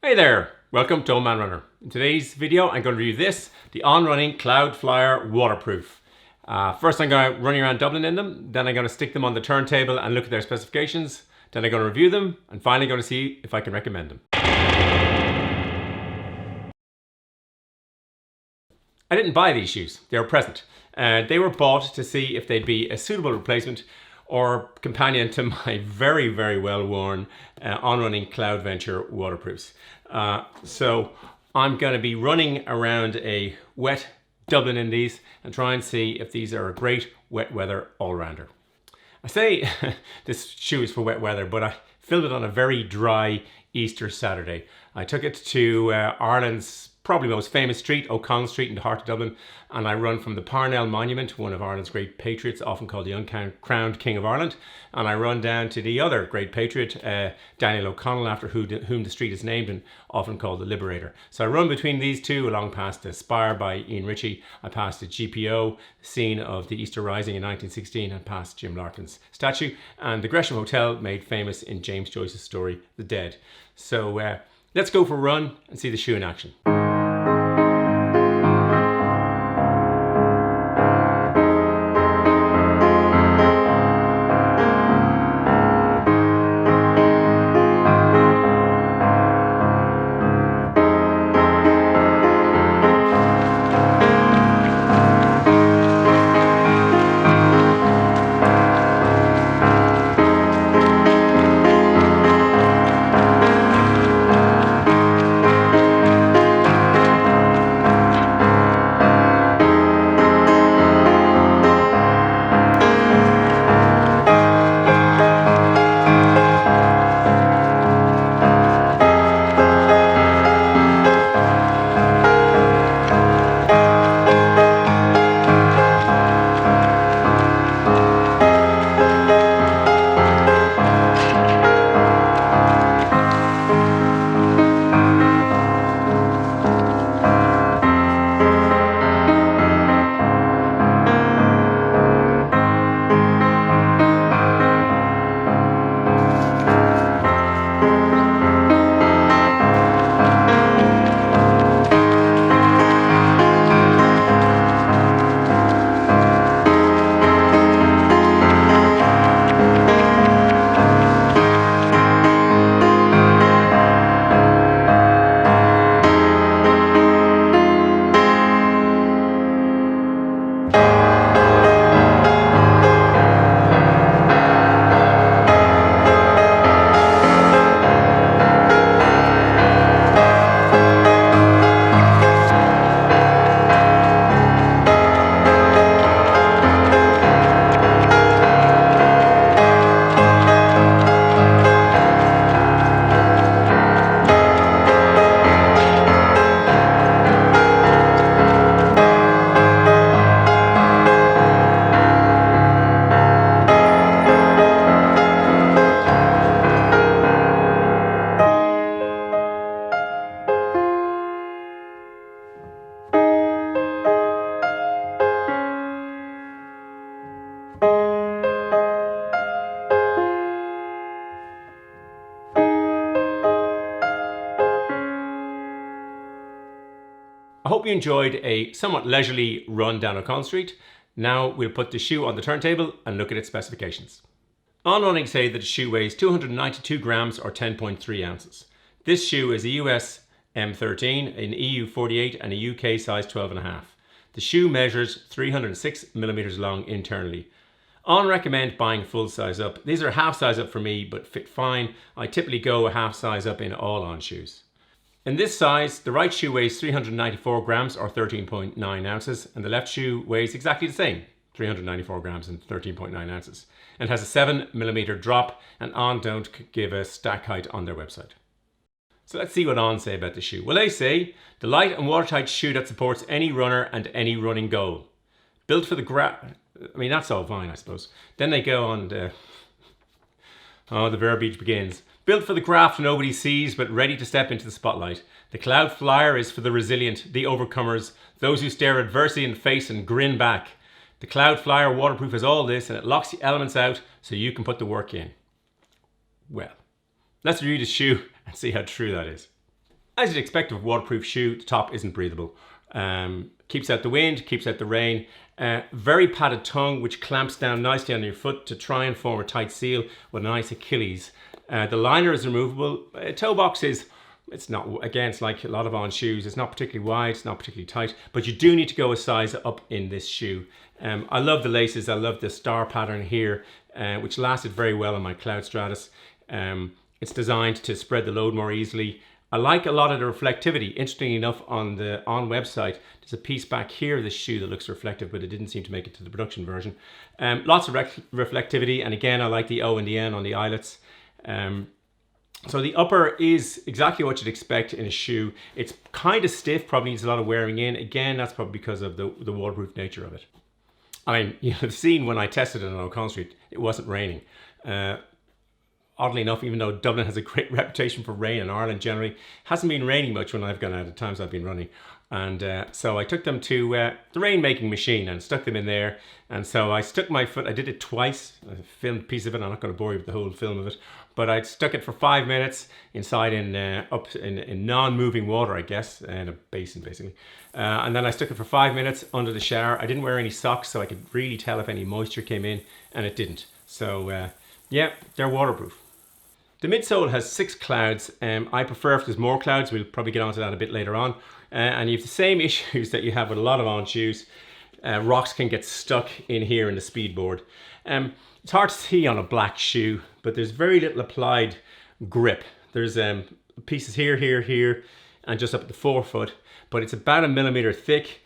Hey there, welcome to On-Man Runner. In today's video, I'm going to review the On-Running Cloudflyer Waterproof. First I'm going to run around Dublin in them, then I'm going to stick them on the turntable and look at their specifications, then I'm going to review them, and finally going to see if I can recommend them. I didn't buy these shoes, they were present. They were bought to see if they'd be a suitable replacement or companion to my very, very well worn On-Running Cloud Venture waterproofs. So I'm going to be running around a wet Dublin in these and try and see if these are a great wet weather all-rounder. I say this shoe is for wet weather, but I filmed it on a very dry Easter Saturday. I took it to Ireland's probably most famous street, O'Connell Street in the heart of Dublin, and I run from the Parnell Monument, one of Ireland's great patriots, often called the uncrowned King of Ireland, and I run down to the other great patriot, Daniel O'Connell, after whom the street is named and often called the Liberator. So I run between these two along past the Spire by Ian Ritchie, I passed the GPO, scene of the Easter Rising in 1916, and past Jim Larkin's statue, and the Gresham Hotel, made famous in James Joyce's story, The Dead. So let's go for a run and see the shoe in action. I hope you enjoyed a somewhat leisurely run down O'Connell Street. Now we'll put the shoe on the turntable and look at its specifications. On-Running say that the shoe weighs 292 grams or 10.3 ounces. This shoe is a US M13, an EU 48 and a UK size 12.5. The shoe measures 306 millimeters long internally. On recommend buying full size up. These are half size up for me, but fit fine. I typically go a half size up in all On shoes. In this size, the right shoe weighs 394 grams or 13.9 ounces, and the left shoe weighs exactly the same, 394 grams and 13.9 ounces, and has a 7 millimeter drop, and On don't give a stack height on their website. So let's see what On say about the shoe. Well, they say, the light and watertight shoe that supports any runner and any running goal. Built for the I mean, that's all fine, I suppose. Then they go on to, the verbiage begins. Built for the craft nobody sees, but ready to step into the spotlight. The Cloudflyer is for the resilient, the overcomers, those who stare adversity in the face and grin back. The Cloudflyer waterproof has all this, and it locks the elements out so you can put the work in. Well, let's review the shoe and see how true that is. As you'd expect of a waterproof shoe, the top isn't breathable. Keeps out the wind, keeps out the rain. Very padded tongue, which clamps down nicely on your foot to try and form a tight seal with a nice Achilles. The liner is removable. Toe box is, it's not, again, it's like a lot of On shoes. It's not particularly wide, it's not particularly tight, but you do need to go a size up in this shoe. I love the laces. I love the star pattern here, which lasted very well on my Cloud Stratus. It's designed to spread the load more easily. I like a lot of the reflectivity. Interestingly enough, on the On website, there's a piece back here of this shoe that looks reflective, but it didn't seem to make it to the production version. Lots of reflectivity, and again, I like the O and the N on the eyelets. So the upper is exactly what you'd expect in a shoe. It's kind of stiff, probably needs a lot of wearing in. Again, that's probably because of the waterproof nature of it. I mean, you'll have seen when I tested it on O'Connell Street, it wasn't raining. Oddly enough, even though Dublin has a great reputation for rain, and Ireland generally hasn't been raining much when I've gone out at times I've been running. And so I took them to the rainmaking machine and stuck them in there. And so I stuck my foot, I did it twice. I filmed a piece of it. I'm not going to bore you with the whole film of it. But I stuck it for 5 minutes inside up in non-moving water, I guess, in a basin basically. And then I stuck it for 5 minutes under the shower. I didn't wear any socks, so I could really tell if any moisture came in, and it didn't. So yeah, they're waterproof. The midsole has 6 clouds. I prefer if there's more clouds. We'll probably get onto that a bit later on. And you have the same issues that you have with a lot of On shoes. Rocks can get stuck in here in the speed board. It's hard to see on a black shoe, but there's very little applied grip. There's pieces here, here, and just up at the forefoot, but it's about 1 millimeter thick.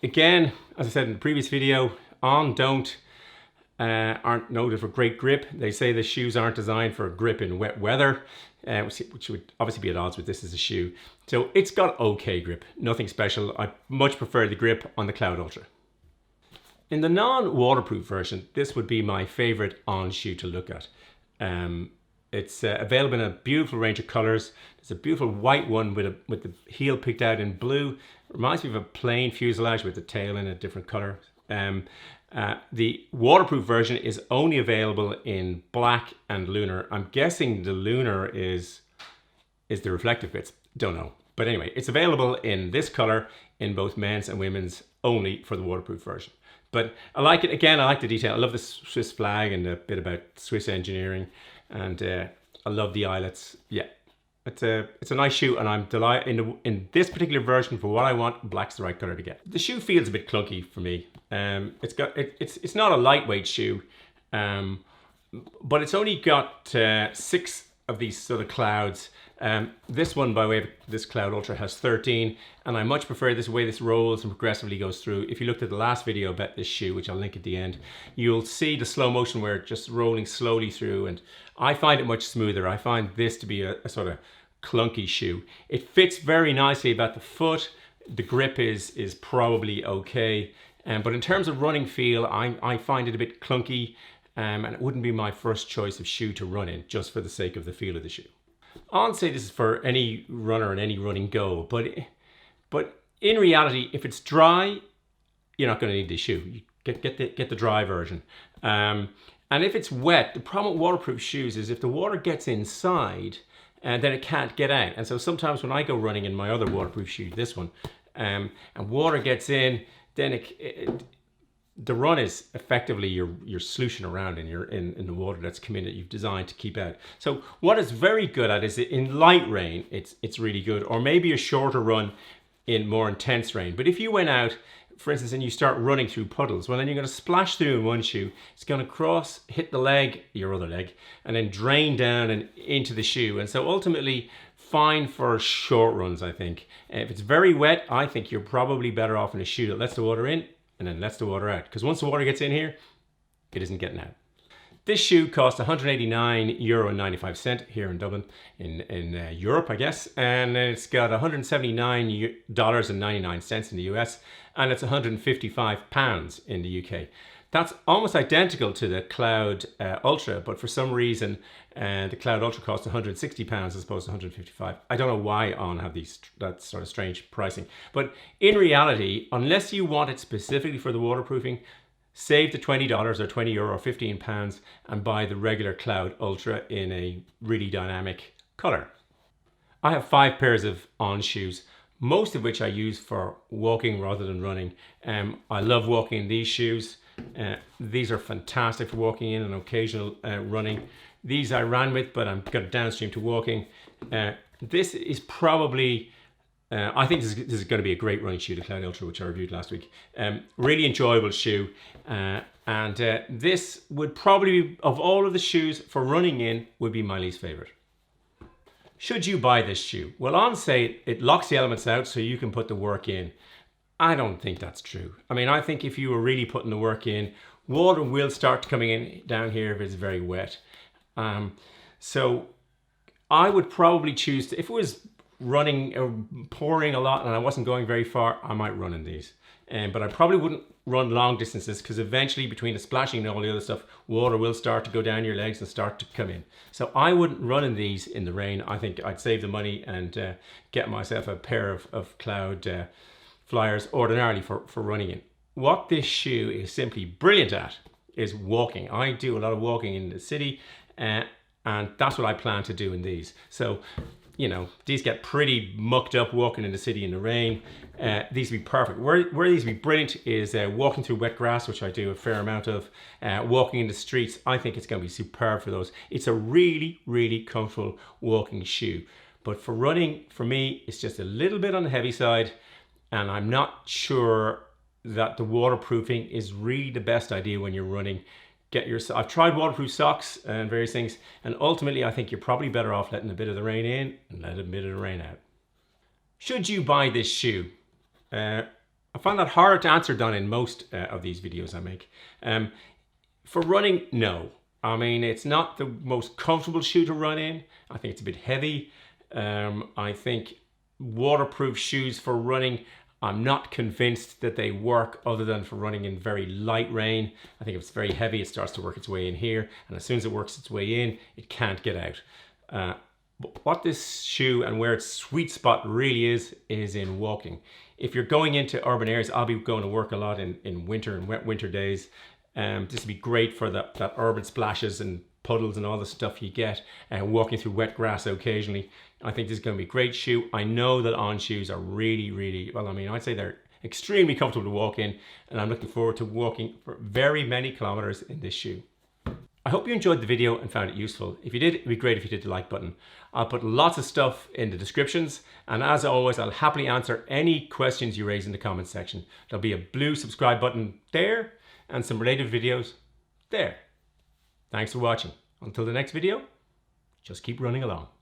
Again, as I said in the previous video, On aren't noted for great grip. They say the shoes aren't designed for grip in wet weather, which would obviously be at odds with this as a shoe. So it's got okay grip, nothing special. I much prefer the grip on the Cloud Ultra. In the non-waterproof version, this would be my favorite On shoe to look at. It's available in a beautiful range of colors. There's a beautiful white one with the heel picked out in blue. Reminds me of a plain fuselage with the tail in a different color. The waterproof version is only available in black and Lunar. I'm guessing the Lunar is the reflective bits. Don't know. But anyway, it's available in this color in both men's and women's, only for the waterproof version. But I like it. Again, I like the detail. I love the Swiss flag and a bit about Swiss engineering. And I love the eyelets. Yeah, it's a nice shoe, and I'm delighted in this particular version for what I want. Black's the right color to get. The shoe feels a bit clunky for me. It's not a lightweight shoe, but it's only got 6 of these sort of clouds. This one, by way of this Cloud Ultra, has 13, and I much prefer this way this rolls and progressively goes through. If you looked at the last video about this shoe, which I'll link at the end, you'll see the slow motion where it's just rolling slowly through, and I find it much smoother. I find this to be a sort of clunky shoe. It fits very nicely about the foot. The grip is probably okay, but in terms of running feel, I find it a bit clunky, and it wouldn't be my first choice of shoe to run in, just for the sake of the feel of the shoe. I'd say this is for any runner and any running go, but in reality, if it's dry, you're not going to need this shoe. You get the dry version. And if it's wet, the problem with waterproof shoes is if the water gets inside, then it can't get out. And so sometimes when I go running in my other waterproof shoe, this one, and water gets in, then the run is effectively you're slushing around and you're in the water that's come in that you've designed to keep out. So what it's very good at is in light rain, it's really good, or maybe a shorter run in more intense rain. But if you went out, for instance, and you start running through puddles, well, then you're going to splash through in one shoe. It's going to hit the leg, your other leg, and then drain down and into the shoe. And so ultimately, fine for short runs, I think. If it's very wet, I think you're probably better off in a shoe that lets the water in and then lets the water out. Because once the water gets in here, it isn't getting out. This shoe cost €189.95 here in Dublin, in Europe, I guess. And it's got $179.99 in the US, and it's £155 in the UK. That's almost identical to the Cloud Ultra, but for some reason, the Cloud Ultra costs £160 as opposed to £155. I don't know why On have that sort of strange pricing. But in reality, unless you want it specifically for the waterproofing, save the $20 or €20 or £15 and buy the regular Cloud Ultra in a really dynamic color. I have 5 pairs of On shoes, most of which I use for walking rather than running. I love walking in these shoes. These are fantastic for walking in and occasional running. These I ran with, but I'm got downstream to walking. This is probably, I think this is going to be a great running shoe, the Cloud Ultra, which I reviewed last week. Really enjoyable shoe. And this would probably be, of all of the shoes for running in, would be my least favorite. Should you buy this shoe? Well, On say it locks the elements out so you can put the work in. I don't think that's true. I mean, I think if you were really putting the work in, water will start coming in down here if it's very wet. So I would probably choose to, if it was running or pouring a lot and I wasn't going very far, I might run in these. But I probably wouldn't run long distances because eventually between the splashing and all the other stuff, water will start to go down your legs and start to come in. So I wouldn't run in these in the rain. I think I'd save the money and get myself a pair of Cloud Flyers ordinarily for running in. What this shoe is simply brilliant at is walking. I do a lot of walking in the city and that's what I plan to do in these. So, you know, these get pretty mucked up walking in the city in the rain. These would be perfect. Where these would be brilliant is walking through wet grass, which I do a fair amount of. Walking in the streets, I think it's going to be superb for those. It's a really, really comfortable walking shoe. But for running, for me, it's just a little bit on the heavy side. And I'm not sure that the waterproofing is really the best idea when you're running. I've tried waterproof socks and various things, and ultimately I think you're probably better off letting a bit of the rain in and letting a bit of the rain out. Should you buy this shoe? I find that hard to answer, Don, in most of these videos I make. For running, no. I mean, it's not the most comfortable shoe to run in. I think it's a bit heavy. I think waterproof shoes for running, I'm not convinced that they work other than for running in very light rain. I think if it's very heavy, it starts to work its way in here. And as soon as it works its way in, it can't get out. But what this shoe and where its sweet spot really is in walking. If you're going into urban areas, I'll be going to work a lot in winter and wet winter days. This would be great for that urban splashes and puddles and all the stuff you get, and walking through wet grass occasionally. I think this is going to be a great shoe. I know that On shoes are really, really, well, I mean, I'd say they're extremely comfortable to walk in, and I'm looking forward to walking for very many kilometers in this shoe. I hope you enjoyed the video and found it useful. If you did, it'd be great if you hit the like button. I'll put lots of stuff in the descriptions, and as always, I'll happily answer any questions you raise in the comments section. There'll be a blue subscribe button there, and some related videos there. Thanks for watching. Until the next video, just keep running along.